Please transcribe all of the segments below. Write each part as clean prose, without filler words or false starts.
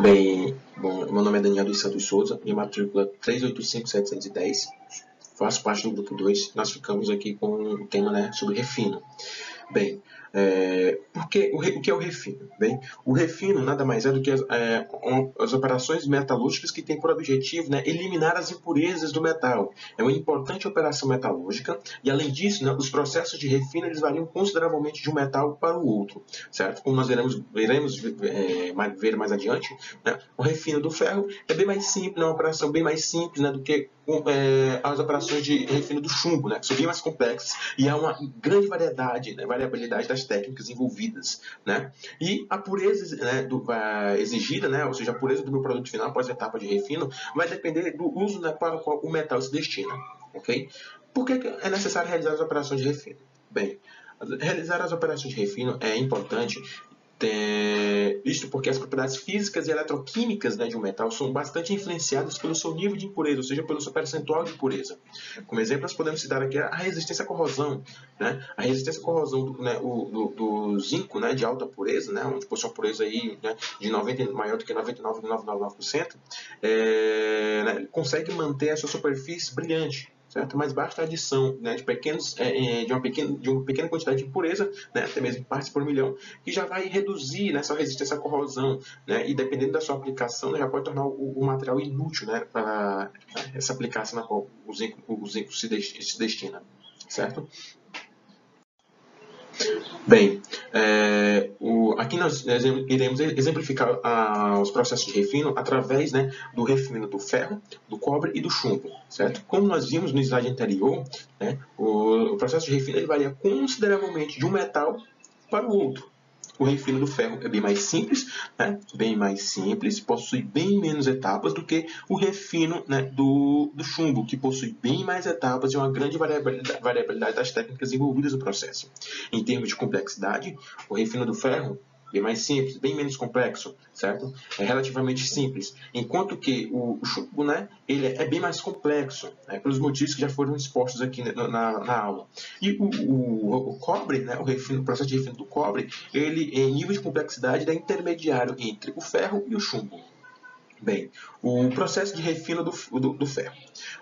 Bom, meu nome é Daniel dos Santos Souza, minha matrícula 385710. Faço parte do grupo 2. Nós ficamos aqui com o tema, né, sobre refino. Bem, o que é o refino? Bem, o refino nada mais é do que as operações metalúrgicas que têm por objetivo, né, eliminar as impurezas do metal. É uma importante operação metalúrgica e, além disso, né, os processos de refino eles variam consideravelmente de um metal para o outro, certo? Como nós veremos ver mais adiante, né, o refino do ferro é bem mais simples, é uma operação bem mais simples, né, do que as operações de refino do chumbo, né, que são bem mais complexas e há uma grande variedade, né, variabilidade das técnicas envolvidas, né? E a pureza, né, exigida, né, ou seja, a pureza do meu produto final após a etapa de refino vai depender do uso, né, para o qual o metal se destina, ok? Por que é necessário realizar as operações de refino? Bem, realizar as operações de refino é importante. Isto porque as propriedades físicas e eletroquímicas, né, de um metal são bastante influenciadas pelo seu nível de impureza, ou seja, pelo seu percentual de impureza. Como exemplo, nós podemos citar aqui a resistência à corrosão. Né? A resistência à corrosão do zinco, né, de alta pureza, né, onde possui uma pureza aí, né, de 90, maior do que 99,999%, né, consegue manter a sua superfície brilhante. Certo? Mas basta a adição, né, de uma pequena quantidade de impureza, né, até mesmo partes por milhão, que já vai reduzir, né, essa resistência à corrosão, né, e dependendo da sua aplicação, né, já pode tornar o material inútil, né, para essa aplicação na qual o zinco se destina, certo? Bem, aqui nós iremos exemplificar os processos de refino através, né, do refino do ferro, do cobre e do chumbo, certo? Como nós vimos no slide anterior, né, o processo de refino ele varia consideravelmente de um metal para o outro. O refino do ferro é bem mais simples, né? Bem mais simples, possui bem menos etapas do que o refino, né, do chumbo, que possui bem mais etapas e uma grande variabilidade das técnicas envolvidas no processo. Em termos de complexidade, o refino do ferro bem mais simples, bem menos complexo, certo? É relativamente simples. Enquanto que o chumbo, né, ele é bem mais complexo, né, pelos motivos que já foram expostos aqui na aula. E o cobre, né, o processo de refino do cobre, ele, em nível de complexidade, é intermediário entre o ferro e o chumbo. Bem, o processo de refino do ferro.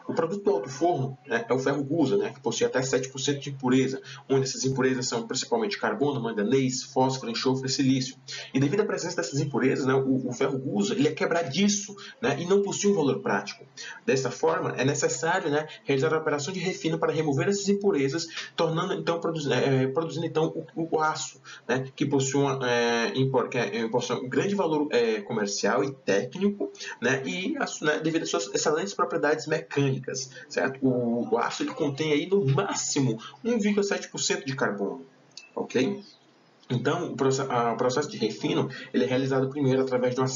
O produto do alto forno, né, é o ferro gusa, né, que possui até 7% de impureza, onde essas impurezas são principalmente carbono, manganês, fósforo, enxofre e silício. E devido à presença dessas impurezas, né, o ferro gusa ele é quebradiço, né, e não possui um valor prático. Dessa forma, é necessário, né, realizar a operação de refino para remover essas impurezas, tornando então produzindo então o aço, né, que possui um grande valor comercial e técnico, né, e né, devido às suas excelentes propriedades mecânicas, certo? O aço ele contém aí no máximo 1,7% de carbono, ok? Então, o processo de refino ele é realizado primeiro através de uma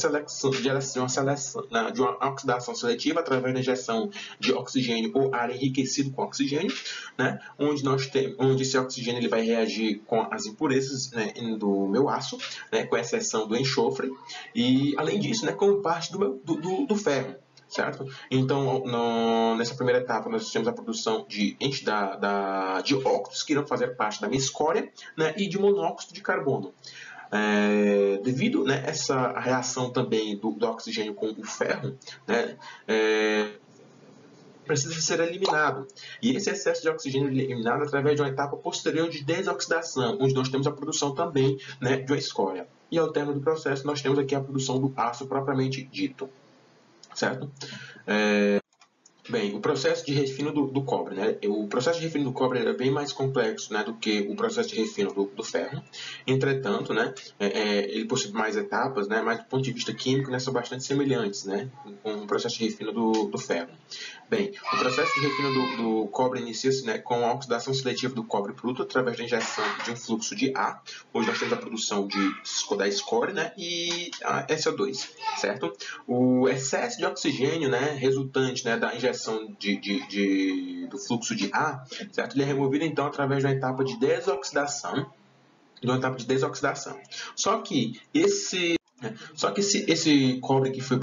oxidação seletiva, através da injeção de oxigênio ou ar enriquecido com oxigênio, né, onde esse oxigênio ele vai reagir com as impurezas, né, do meu aço, né, com exceção do enxofre, e além disso, né, como parte do ferro. Certo? Então, nessa primeira etapa, nós temos a produção de óxidos que irão fazer parte da minha escória, né, e de monóxido de carbono. Devido, né, essa reação também do oxigênio com o ferro, né, precisa ser eliminado. E esse excesso de oxigênio é eliminado através de uma etapa posterior de desoxidação, onde nós temos a produção também, né, de uma escória. E ao término do processo, nós temos aqui a produção do aço propriamente dito. Certo? Bem, o processo de refino do cobre, né? O processo de refino do cobre é bem mais complexo, né, do que o processo de refino do ferro. Entretanto, né, ele possui mais etapas, né, mas do ponto de vista químico, né, são bastante semelhantes, né, com o processo de refino do ferro. Bem, o processo de refino do cobre inicia-se, né, com a oxidação seletiva do cobre bruto através da injeção de um fluxo de ar, onde nós temos a produção da escória, né, e a SO2, certo? O excesso de oxigênio, né, resultante, né, da injeção do fluxo de ar, certo? Ele é removido então através de uma etapa de desoxidação, Só que esse cobre que foi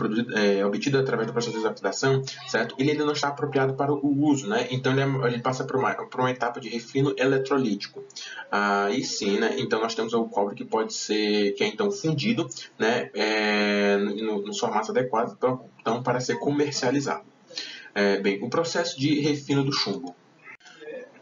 obtido através do processo de desoxidação, certo? Ele ainda não está apropriado para o uso, né? Então ele passa por uma etapa de refino eletrolítico. Aí sim, né? Então nós temos o cobre que é então fundido, né? formatos adequados então, para ser comercializado. Bem, o processo de refino do chumbo.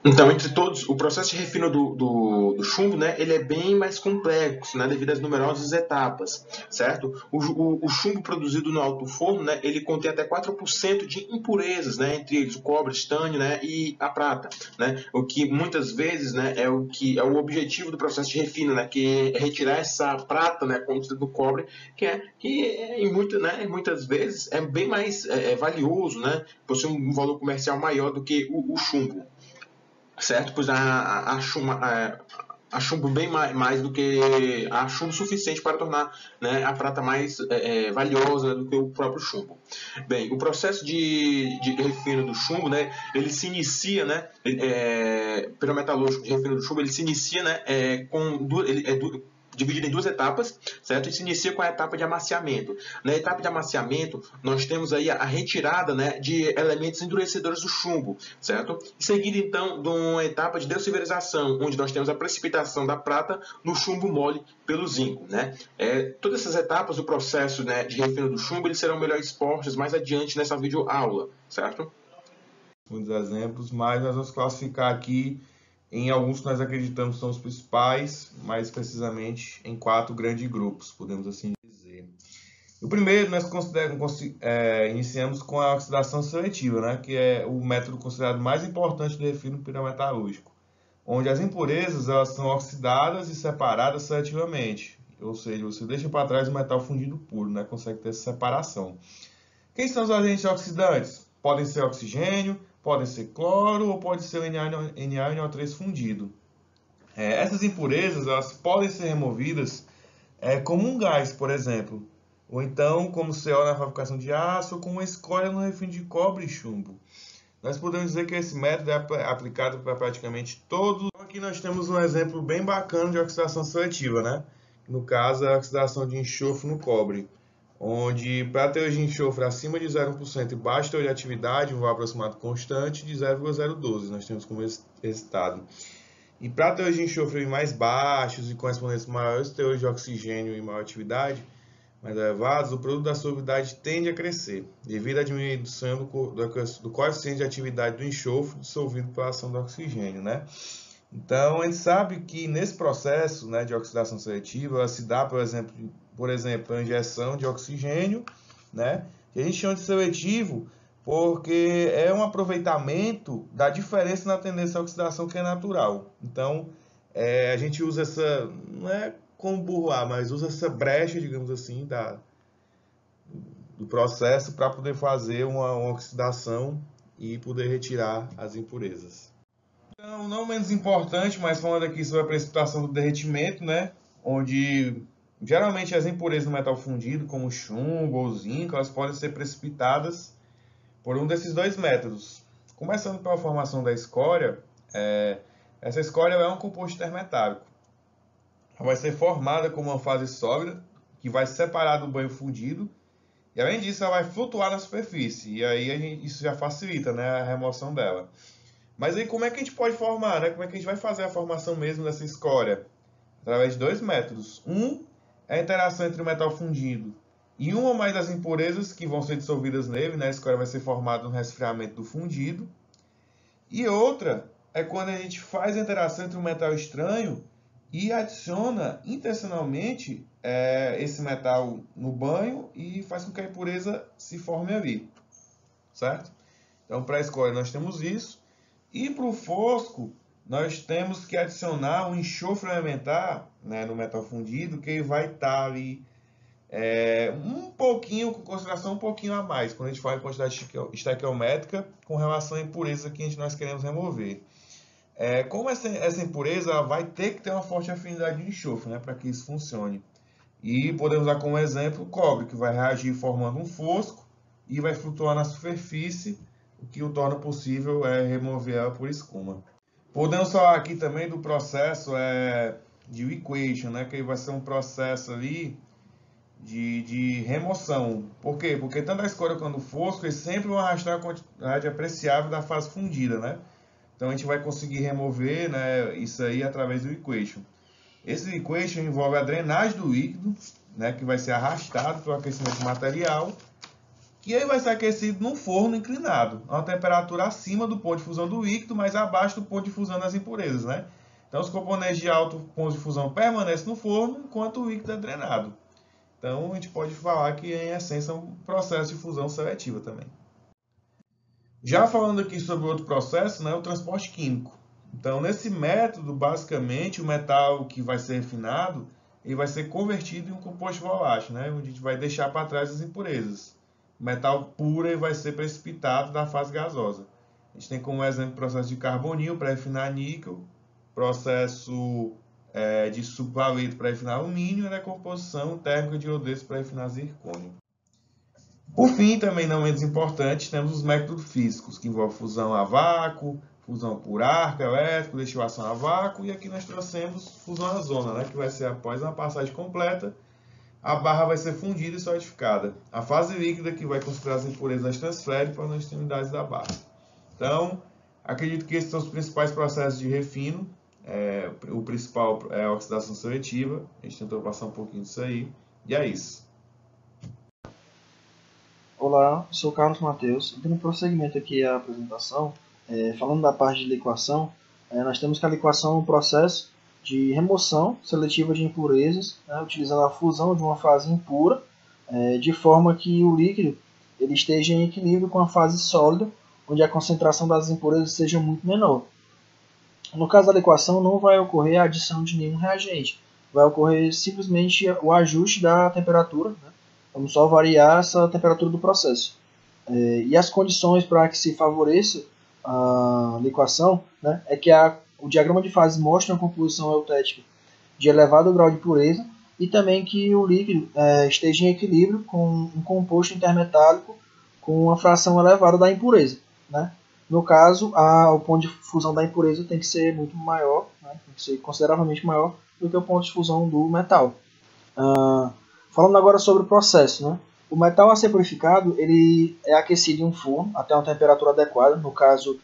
Então, entre todos, o processo de refino do chumbo, né, ele é bem mais complexo, né, devido às numerosas etapas, certo? O chumbo produzido no alto forno, né, ele contém até 4% de impurezas, né, entre eles o cobre, estânio, né, e a prata, né, o que muitas vezes, né, é o objetivo do processo de refino, né, que é retirar essa prata, né, contida do cobre, muitas vezes é bem mais valioso, né, possui um valor comercial maior do que o chumbo. Certo? Pois a chumbo bem mais do que a chumbo suficiente para tornar, né, a prata mais valiosa do que o próprio chumbo. Bem, o processo de refino do chumbo, né, ele se inicia, né, pyrometalúrgico de refino do chumbo, ele se inicia, né, dividido em duas etapas, certo? E se inicia com a etapa de amaciamento. Na etapa de amaciamento, nós temos aí a retirada, né, de elementos endurecedores do chumbo, certo? E seguido, então, de uma etapa de dessilverização, onde nós temos a precipitação da prata no chumbo mole pelo zinco, né? Todas essas etapas do processo, né, de refino do chumbo, eles serão melhor expostos mais adiante nessa videoaula, certo? Muitos exemplos, mas nós vamos classificar aqui em alguns que nós acreditamos são os principais, mais precisamente em 4 grandes grupos, podemos assim dizer. O primeiro, nós iniciamos com a oxidação seletiva, né, que é o método considerado mais importante do refino pirometalúrgico, onde as impurezas elas são oxidadas e separadas seletivamente, ou seja, você deixa para trás o metal fundido puro, né, consegue ter essa separação. Quem são os agentes oxidantes? Podem ser oxigênio, podem ser cloro ou pode ser o NaNO3 fundido. Essas impurezas elas podem ser removidas como um gás, por exemplo, ou então como CO na fabricação de aço ou como uma escória no refino de cobre e chumbo. Nós podemos dizer que esse método é aplicado para praticamente todos. Aqui nós temos um exemplo bem bacana de oxidação seletiva, né? No caso, a oxidação de enxofre no cobre, onde para teor de enxofre acima de 0,1% e baixo teor de atividade, um valor aproximado constante de 0,012, nós temos como resultado. E para teores de enxofre mais baixos e correspondentes maiores teores de oxigênio e maior atividade, mais elevados, o produto da solubilidade tende a crescer, devido à diminuição do coeficiente de atividade do enxofre dissolvido pela ação do oxigênio, né? Então, a gente sabe que nesse processo, né, de oxidação seletiva, ela se dá, por exemplo, a injeção de oxigênio, né, que a gente chama de seletivo, porque é um aproveitamento da diferença na tendência à oxidação que é natural. Então, a gente usa essa, não é como burlar, mas usa essa brecha, digamos assim, do processo para poder fazer uma oxidação e poder retirar as impurezas. Então, não menos importante, mas falando aqui sobre a precipitação do derretimento, né, onde geralmente as impurezas do metal fundido, como chumbo ou zinco, elas podem ser precipitadas por um desses dois métodos. Começando pela formação da escória, essa escória é um composto intermetálico. Ela vai ser formada como uma fase sólida, que vai se separar do banho fundido, e além disso ela vai flutuar na superfície, e aí isso já facilita, né, a remoção dela. Mas aí como é que a gente pode formar, né? Como é que a gente vai fazer a formação mesmo dessa escória? Através de dois métodos. Um é a interação entre o metal fundido e uma ou mais das impurezas que vão ser dissolvidas nele, né? A escória vai ser formada no resfriamento do fundido. E outra é quando a gente faz a interação entre um metal estranho e adiciona intencionalmente esse metal no banho e faz com que a impureza se forme ali, certo? Então, para a escória nós temos isso. E para o fosco, nós temos que adicionar um enxofre elementar, né, no metal fundido, que ele vai estar ali um pouquinho, com concentração um pouquinho a mais, quando a gente fala em quantidade estequiométrica com relação à impureza que nós queremos remover. Como essa impureza ela vai ter que ter uma forte afinidade de enxofre, né, para que isso funcione. E podemos usar como exemplo o cobre, que vai reagir formando um fosco e vai flutuar na superfície, o que o torna possível remover ela por escuma. Podemos falar aqui também do processo de Wickation, né, que vai ser um processo ali de remoção. Por quê? Porque tanto a escória quanto o fosco eles sempre vão arrastar a quantidade apreciável da fase fundida, né? Então a gente vai conseguir remover, né, isso aí através do Wickation. Esse liquation envolve a drenagem do líquido, né, que vai ser arrastado pelo aquecimento do material, e ele vai ser aquecido num forno inclinado, a uma temperatura acima do ponto de fusão do líquido, mas abaixo do ponto de fusão das impurezas, né? Então, os componentes de alto ponto de fusão permanecem no forno, enquanto o líquido é drenado. Então, a gente pode falar que, em essência, é um processo de fusão seletiva também. Já falando aqui sobre outro processo, né, o transporte químico. Então, nesse método, basicamente, o metal que vai ser refinado, ele vai ser convertido em um composto volátil, né, onde a gente vai deixar para trás as impurezas. O metal puro ele vai ser precipitado da fase gasosa. A gente tem como exemplo o processo de carbonil para refinar níquel, processo de subalito para refinar alumínio e a decomposição térmica de iodeto para refinar zircônio. Por fim, também não menos importante, temos os métodos físicos, que envolvem fusão a vácuo, fusão por arco elétrico, destilação a vácuo, e aqui nós trouxemos fusão a zona, né, que vai ser após uma passagem completa, a barra vai ser fundida e solidificada. A fase líquida, que vai considerar as impurezas, transfere para as extremidades da barra. Então, acredito que esses são os principais processos de refino. O principal é a oxidação seletiva. A gente tentou passar um pouquinho disso aí. E é isso. Olá, sou Carlos Mateus. Dando prosseguimento aqui à apresentação, falando da parte de liquação, nós temos que a liquação é um processo de remoção seletiva de impurezas, né, utilizando a fusão de uma fase impura, de forma que o líquido ele esteja em equilíbrio com a fase sólida, onde a concentração das impurezas seja muito menor. No caso da liquação, não vai ocorrer a adição de nenhum reagente, vai ocorrer simplesmente o ajuste da temperatura, né? Vamos só variar essa temperatura do processo. E as condições para que se favoreça a liquação, né, é que o diagrama de fase mostra uma composição eutética de elevado grau de pureza e também que o líquido esteja em equilíbrio com um composto intermetálico com uma fração elevada da impureza, né? No caso, o ponto de fusão da impureza tem que ser muito maior, né, tem que ser consideravelmente maior do que o ponto de fusão do metal. Falando agora sobre o processo, né? O metal a ser purificado ele é aquecido em um forno até uma temperatura adequada, no caso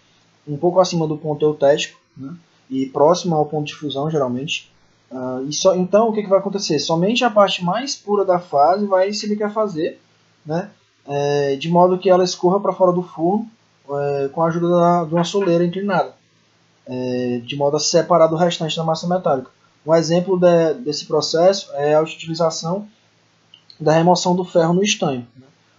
um pouco acima do ponto eutético, né? E próximo ao ponto de fusão geralmente. Então o que vai acontecer? Somente a parte mais pura da fase vai se liquefazer, né? De modo que ela escorra para fora do forno com a ajuda de uma soleira inclinada, de modo a separar do restante da massa metálica. Um exemplo desse processo é a utilização da remoção do ferro no estanho.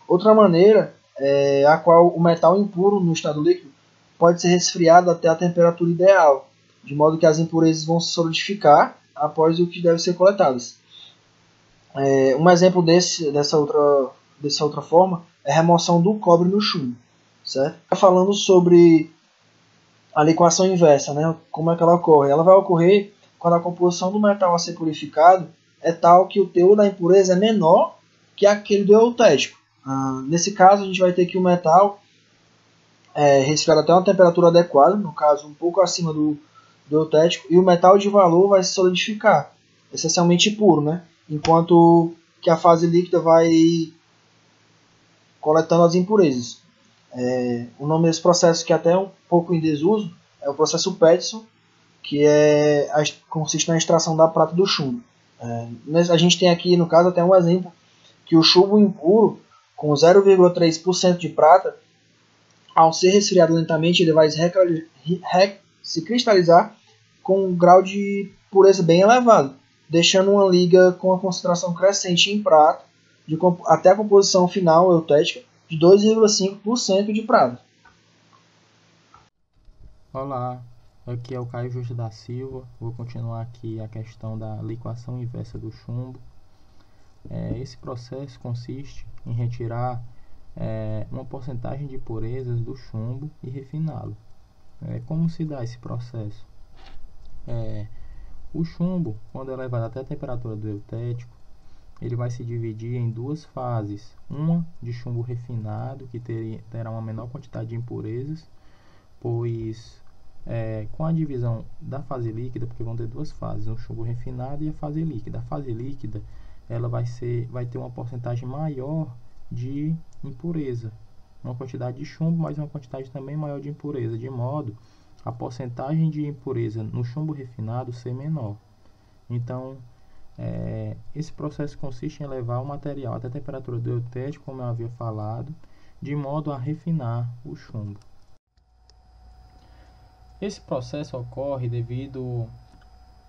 Outra maneira é a qual o metal impuro no estado líquido pode ser resfriado até a temperatura ideal, de modo que as impurezas vão se solidificar após o que deve ser coletadas. Um exemplo dessa outra forma é a remoção do cobre no chumbo. Certo? Falando sobre a liquação inversa, né? Como é que ela ocorre? Ela vai ocorrer quando a composição do metal a ser purificado é tal que o teor da impureza é menor que aquele do eutético. Nesse caso, a gente vai ter que o metal resfriado até uma temperatura adequada, no caso um pouco acima do eutético, e o metal de valor vai se solidificar, essencialmente puro, né? Enquanto que a fase líquida vai coletando as impurezas. O nome desse processo, que é até um pouco em desuso, é o processo Peterson, que consiste na extração da prata do chumbo. A gente tem aqui, no caso, até um exemplo que o chumbo impuro, com 0,3% de prata, ao ser resfriado lentamente, ele vai se cristalizar com um grau de pureza bem elevado, deixando uma liga com a concentração crescente em prata, até a composição final eutética de 2,5% de prata. Olá, aqui é o Caio Justo da Silva. Vou continuar aqui a questão da liquação inversa do chumbo. Esse processo consiste em retirar uma porcentagem de impurezas do chumbo e refiná-lo. Como se dá esse processo? O chumbo, quando é levado até a temperatura do eutético, ele vai se dividir em duas fases. Uma de chumbo refinado, que terá uma menor quantidade de impurezas, pois com a divisão da fase líquida, porque vão ter duas fases, o chumbo refinado e a fase líquida. A fase líquida ela vai ter uma porcentagem maior de impureza, uma quantidade de chumbo, mas uma quantidade também maior de impureza, de modo a porcentagem de impureza no chumbo refinado ser menor. Então, esse processo consiste em elevar o material até a temperatura do eutético, como eu havia falado, de modo a refinar o chumbo. Esse processo ocorre devido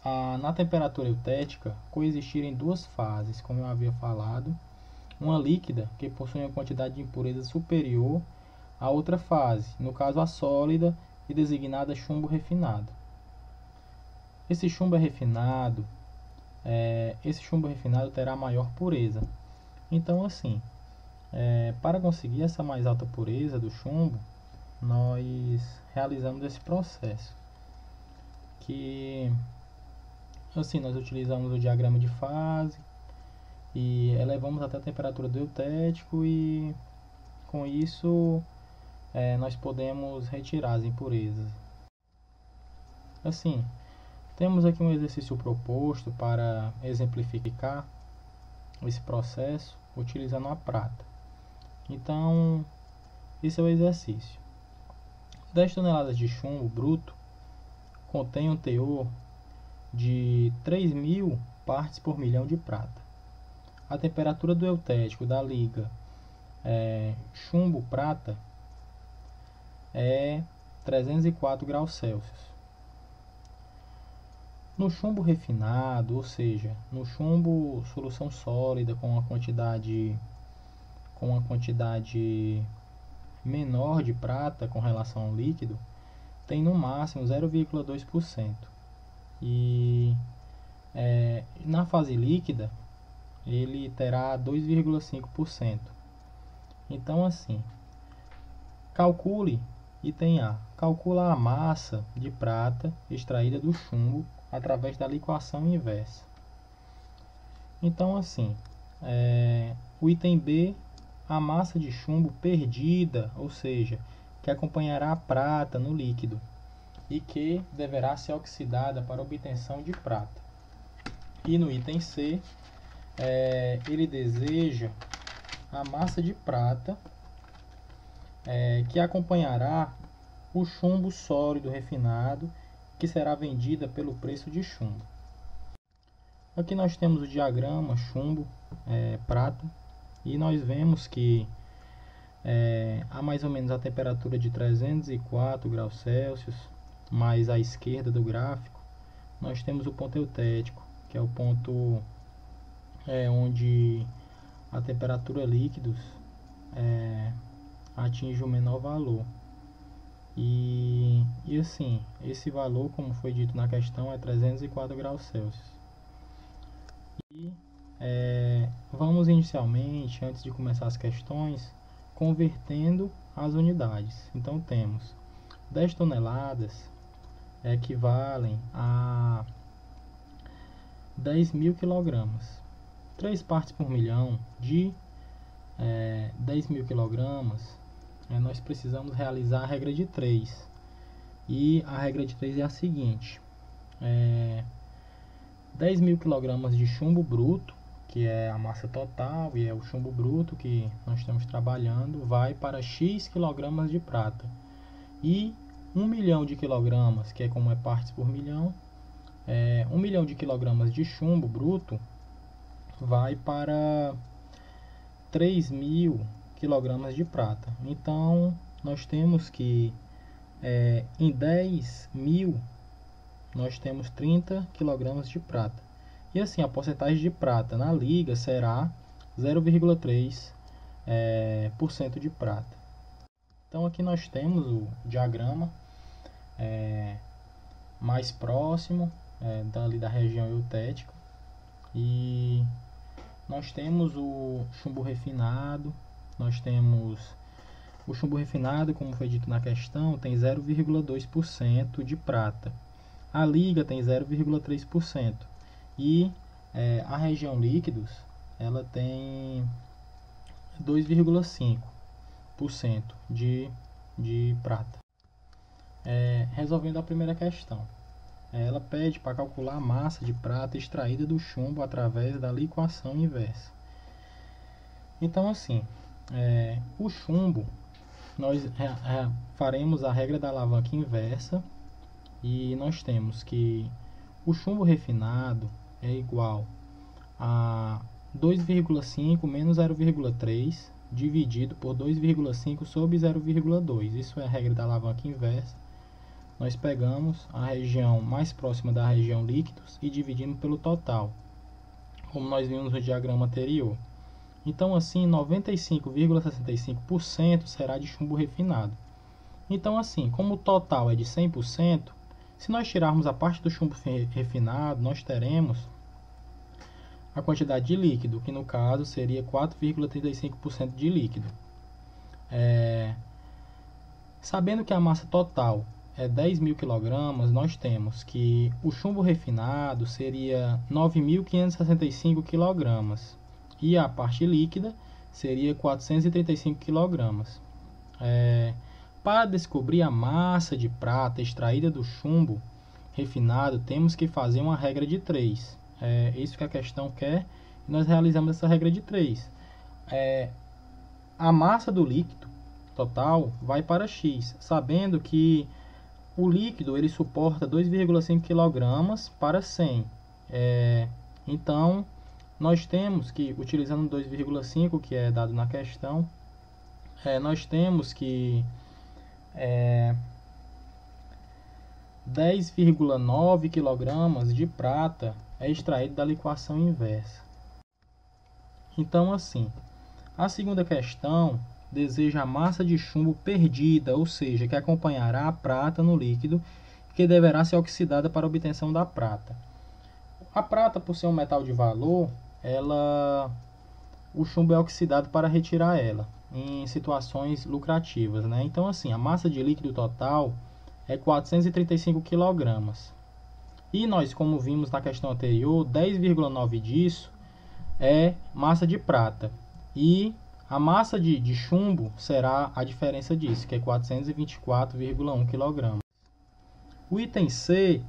a, na temperatura eutética, coexistirem duas fases, como eu havia falado, uma líquida, que possui uma quantidade de impureza superior à outra fase, no caso a sólida e designada chumbo refinado. Esse chumbo refinado terá maior pureza. Então, assim, para conseguir essa mais alta pureza do chumbo, nós realizamos esse processo, que assim nós utilizamos o diagrama de fase e elevamos até a temperatura do eutético, e com isso nós podemos retirar as impurezas. Assim, temos aqui um exercício proposto para exemplificar esse processo utilizando a prata. Então, esse é o exercício. 10 toneladas de chumbo bruto contém um teor de 3.000 partes por milhão de prata. A temperatura do eutético da liga chumbo-prata é 304 graus Celsius. No chumbo refinado, ou seja, no chumbo solução sólida com uma quantidade menor de prata com relação ao líquido, tem no máximo 0,2%. E na fase líquida ele terá 2,5%. Então, assim, calcule, item A, calcula a massa de prata extraída do chumbo através da liquação inversa. Então, assim, o item B, a massa de chumbo perdida, ou seja, que acompanhará a prata no líquido e que deverá ser oxidada para obtenção de prata. E no item C, ele deseja a massa de prata que acompanhará o chumbo sólido refinado, que será vendida pelo preço de chumbo. Aqui nós temos o diagrama chumbo, prata, e nós vemos que há mais ou menos a temperatura de 304 graus Celsius, mais à esquerda do gráfico nós temos o ponto eutético, que é o ponto onde a temperatura líquidos atinge o menor valor. E assim, esse valor, como foi dito na questão, é 304 graus Celsius. E vamos inicialmente, antes de começar as questões, convertendo as unidades. Então temos 10 toneladas equivalem a 10.000 quilogramas. 3 partes por milhão de 10.000 quilogramas, nós precisamos realizar a regra de 3. E a regra de 3 é a seguinte: 10.000 quilogramas de chumbo bruto, que é a massa total e é o chumbo bruto que nós estamos trabalhando, vai para X quilogramas de prata. E 1 milhão de quilogramas, que é como é partes por milhão, 1 milhão de quilogramas de chumbo bruto vai para 3.000 quilogramas de prata. Então, nós temos que em 10.000 nós temos 30 quilogramas de prata. E assim, a porcentagem de prata na liga será 0,3% de prata. Então, aqui nós temos o diagrama mais próximo da região eutética. E nós temos o chumbo refinado. Nós temos o chumbo refinado, como foi dito na questão, tem 0,2% de prata. A liga tem 0,3%. E a região líquidos, ela tem 2,5% de prata. Resolvendo a primeira questão, ela pede para calcular a massa de prata extraída do chumbo através da liquação inversa. Então, assim, o chumbo, nós faremos a regra da alavanca inversa, e nós temos que o chumbo refinado é igual a 2,5 menos 0,3 dividido por 2,5 sobre 0,2. Isso é a regra da alavanca inversa. Nós pegamos a região mais próxima da região líquidos e dividimos pelo total, como nós vimos no diagrama anterior. Então, assim, 95,65% será de chumbo refinado. Então, assim, como o total é de 100%, se nós tirarmos a parte do chumbo refinado, nós teremos a quantidade de líquido, que no caso seria 4,35% de líquido. Sabendo que a massa total é 10.000 kg, nós temos que o chumbo refinado seria 9.565 kg e a parte líquida seria 435 kg. Para descobrir a massa de prata extraída do chumbo refinado, temos que fazer uma regra de 3. É isso que a questão quer, e nós realizamos essa regra de 3. A massa do líquido total vai para X, sabendo que o líquido ele suporta 2,5 kg para 100. Então, nós temos que, utilizando 2,5, que é dado na questão, nós temos que 10,9 kg de prata é extraído da liquação inversa. Então, assim, a segunda questão deseja a massa de chumbo perdida, ou seja, que acompanhará a prata no líquido, que deverá ser oxidada para a obtenção da prata. A prata, por ser um metal de valor, o chumbo é oxidado para retirar ela em situações lucrativas, né? Então, assim, a massa de líquido total é 435 kg. E nós, como vimos na questão anterior, 10,9 disso é massa de prata. E a massa de chumbo será a diferença disso, que é 424,1 kg. O item C,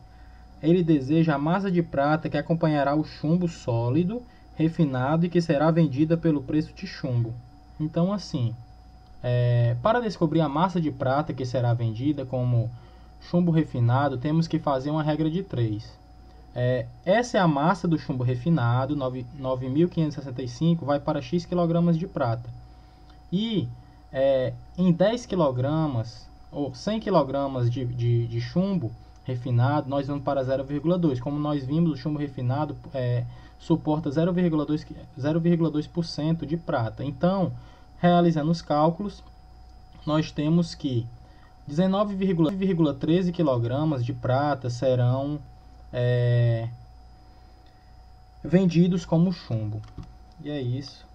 ele deseja a massa de prata que acompanhará o chumbo sólido, refinado e que será vendida pelo preço de chumbo. Então, assim, para descobrir a massa de prata que será vendida como chumbo refinado, temos que fazer uma regra de 3. Essa é a massa do chumbo refinado, 9.565, vai para X kg de prata. E em 10 kg ou 100 kg de chumbo refinado, nós vamos para 0,2. Como nós vimos, o chumbo refinado suporta 0,2% de prata. Então, realizando os cálculos, nós temos que 19,13 kg de prata serão vendidos como chumbo. E é isso.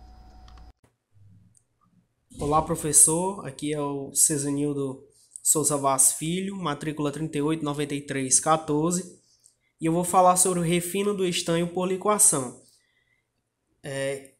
Olá, professor. Aqui é o Cezanildo Souza Vaz Filho, matrícula 389314. E eu vou falar sobre o refino do estanho por liquação.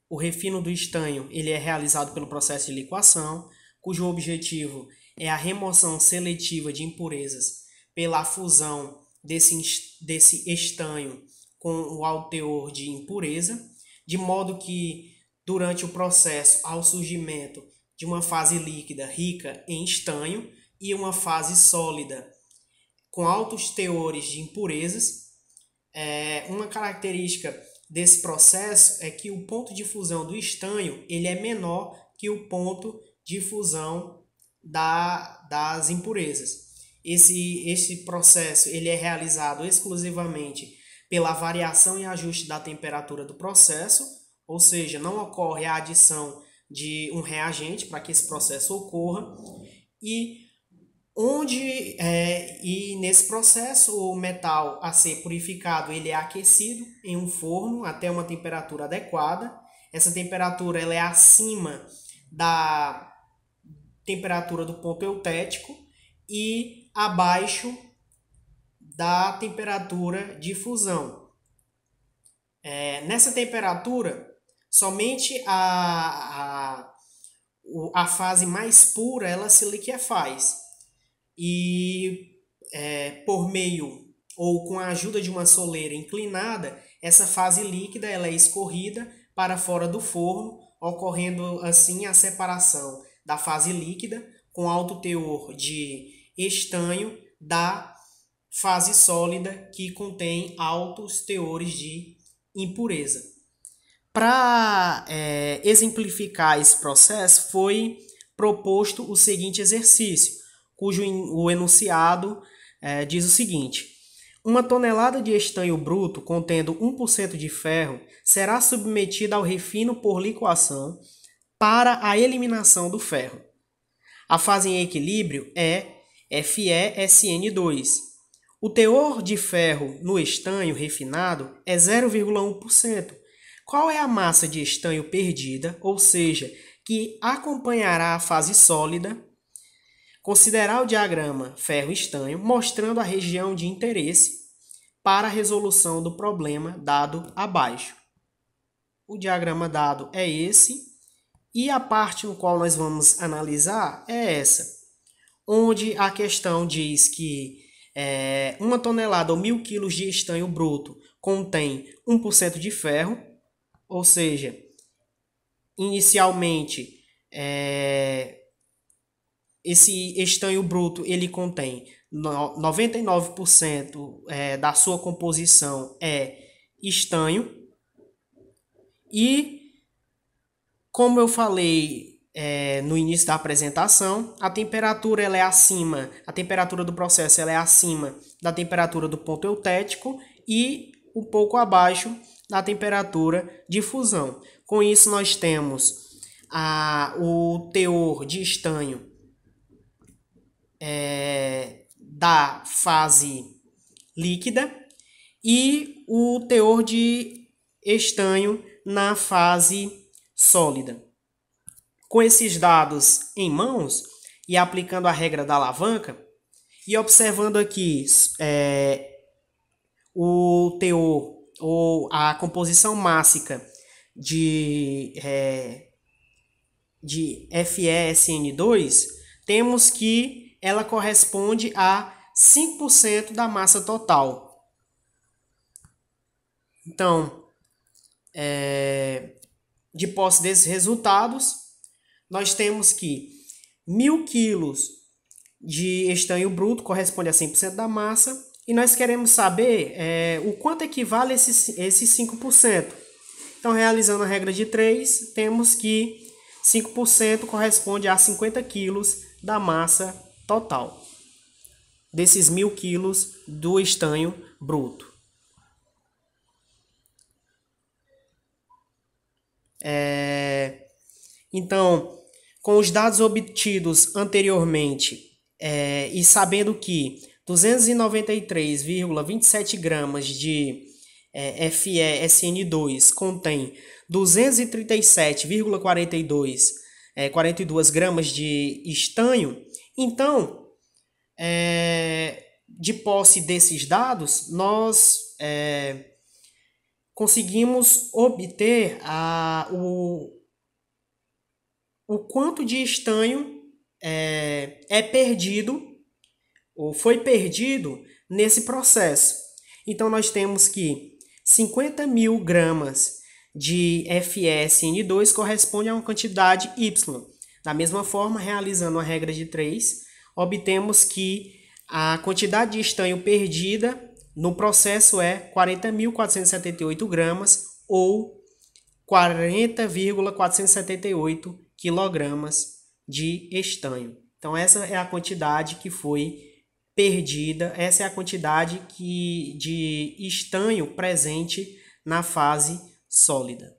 O refino do estanho ele é realizado pelo processo de liquação, cujo objetivo é a remoção seletiva de impurezas pela fusão desse estanho com o alto teor de impureza, de modo que, durante o processo, há o surgimento de uma fase líquida rica em estanho e uma fase sólida com altos teores de impurezas. Uma característica desse processo é que o ponto de fusão do estanho ele é menor que o ponto de fusão das impurezas. Esse processo ele é realizado exclusivamente pela variação e ajuste da temperatura do processo, ou seja, não ocorre a adição de um reagente para que esse processo ocorra. E nesse processo o metal a ser purificado ele é aquecido em um forno até uma temperatura adequada. Essa temperatura ela é acima da temperatura do ponto eutético e abaixo da temperatura de fusão. Nessa temperatura, somente a fase mais pura ela se liquefaz. E por meio ou com a ajuda de uma soleira inclinada, essa fase líquida ela é escorrida para fora do forno, ocorrendo assim a separação da fase líquida com alto teor de estanho da fase sólida que contém altos teores de impureza. Para exemplificar esse processo, foi proposto o seguinte exercício, cujo o enunciado diz o seguinte: uma tonelada de estanho bruto contendo 1% de ferro será submetida ao refino por liquação para a eliminação do ferro. A fase em equilíbrio é FeSN2. O teor de ferro no estanho refinado é 0,1%. Qual é a massa de estanho perdida, ou seja, que acompanhará a fase sólida? Considerar o diagrama ferro-estanho, mostrando a região de interesse para a resolução do problema dado abaixo. O diagrama dado é esse, e a parte no qual nós vamos analisar é essa, onde a questão diz que 1 tonelada ou 1.000 kg de estanho bruto contém 1% de ferro, ou seja, inicialmente esse estanho bruto ele contém 99% da sua composição é estanho, e como eu falei no início da apresentação, a temperatura ela é acima, a temperatura do processo ela é acima da temperatura do ponto eutético e um pouco abaixo da temperatura de fusão. Com isso nós temos o teor de estanho da fase líquida e o teor de estanho na fase sólida. Com esses dados em mãos e aplicando a regra da alavanca e observando aqui o teor ou a composição mássica de FeSN2, temos que ela corresponde a 5% da massa total. Então, de posse desses resultados, nós temos que 1.000 kg de estanho bruto corresponde a 100% da massa, e nós queremos saber o quanto equivale esses 5%. Então, realizando a regra de 3, temos que 5% corresponde a 50 kg da massa total, desses 1.000 kg do estanho bruto. Então, com os dados obtidos anteriormente e sabendo que 293,27 gramas de FeSN2 contém 237,42 gramas de estanho, então, de posse desses dados, nós conseguimos obter o quanto de estanho é perdido ou foi perdido nesse processo. Então, nós temos que 50.000 gramas de FeSN2 corresponde a uma quantidade Y. Da mesma forma, realizando a regra de 3, obtemos que a quantidade de estanho perdida no processo é 40.478 gramas ou 40,478 quilogramas de estanho. Então, essa é a quantidade que foi perdida, essa é a quantidade de estanho presente na fase sólida.